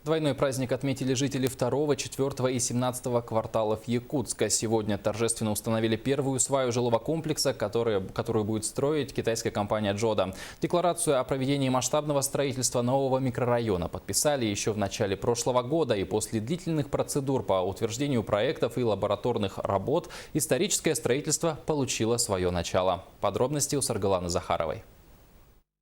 Двойной праздник отметили жители 2, 4 и 17 кварталов Якутска. Сегодня торжественно установили первую сваю жилого комплекса, которую будет строить китайская компания «Джода». Декларацию о проведении масштабного строительства нового микрорайона подписали еще в начале прошлого года. И после длительных процедур по утверждению проектов и лабораторных работ историческое строительство получило свое начало. Подробности у Саргаланы Захаровой.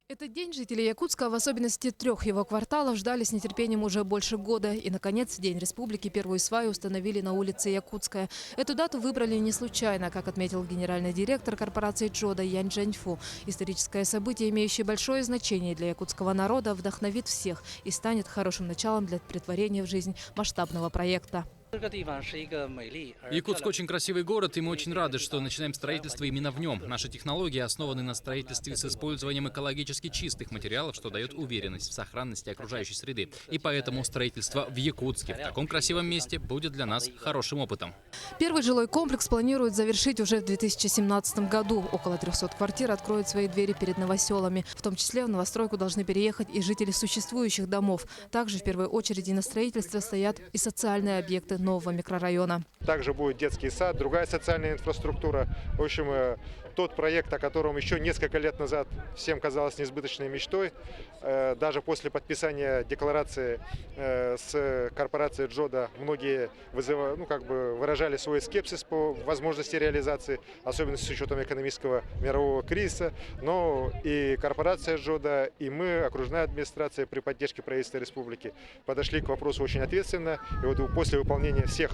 Этот день жители Якутска, в особенности 3 его кварталов, ждали с нетерпением уже больше года. И, наконец, в День Республики первую сваю установили на улице Якутская. Эту дату выбрали не случайно, как отметил генеральный директор корпорации «Джода» Янь Джаньфу. Историческое событие, имеющее большое значение для якутского народа, вдохновит всех и станет хорошим началом для претворения в жизнь масштабного проекта. Якутск очень красивый город, и мы очень рады, что начинаем строительство именно в нем. Наши технологии основаны на строительстве с использованием экологически чистых материалов, что дает уверенность в сохранности окружающей среды. И поэтому строительство в Якутске, в таком красивом месте, будет для нас хорошим опытом. Первый жилой комплекс планируют завершить уже в 2017 году. Около 300 квартир откроют свои двери перед новоселами. В том числе в новостройку должны переехать и жители существующих домов. Также в первой очереди на строительство стоят и социальные объекты нового микрорайона. Также будет детский сад, другая социальная инфраструктура. В общем, тот проект, о котором еще несколько лет назад всем казалось несбыточной мечтой, даже после подписания декларации с корпорацией «Джода» многие выражали свой скепсис по возможности реализации, особенно с учетом экономического мирового кризиса. Но и корпорация «Джода», и мы, окружная администрация при поддержке правительства республики, подошли к вопросу очень ответственно. И вот после выполнения всех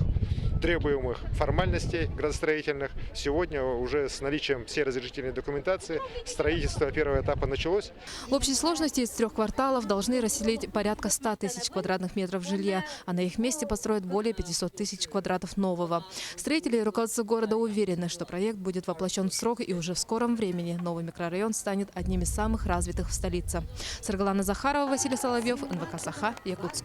требуемых формальностей градостроительных, сегодня уже с наличием всей разрешительной документации строительство первого этапа началось. В общей сложности из 3 кварталов должны расселить порядка 100 тысяч квадратных метров жилья, а на их месте построят более 500 тысяч квадратов нового. Строители и руководство города уверены, что проект будет воплощен в срок, и уже в скором времени новый микрорайон станет одним из самых развитых в столице. Саргалана Захарова, Василий Соловьев, НВК «Саха», Якутск.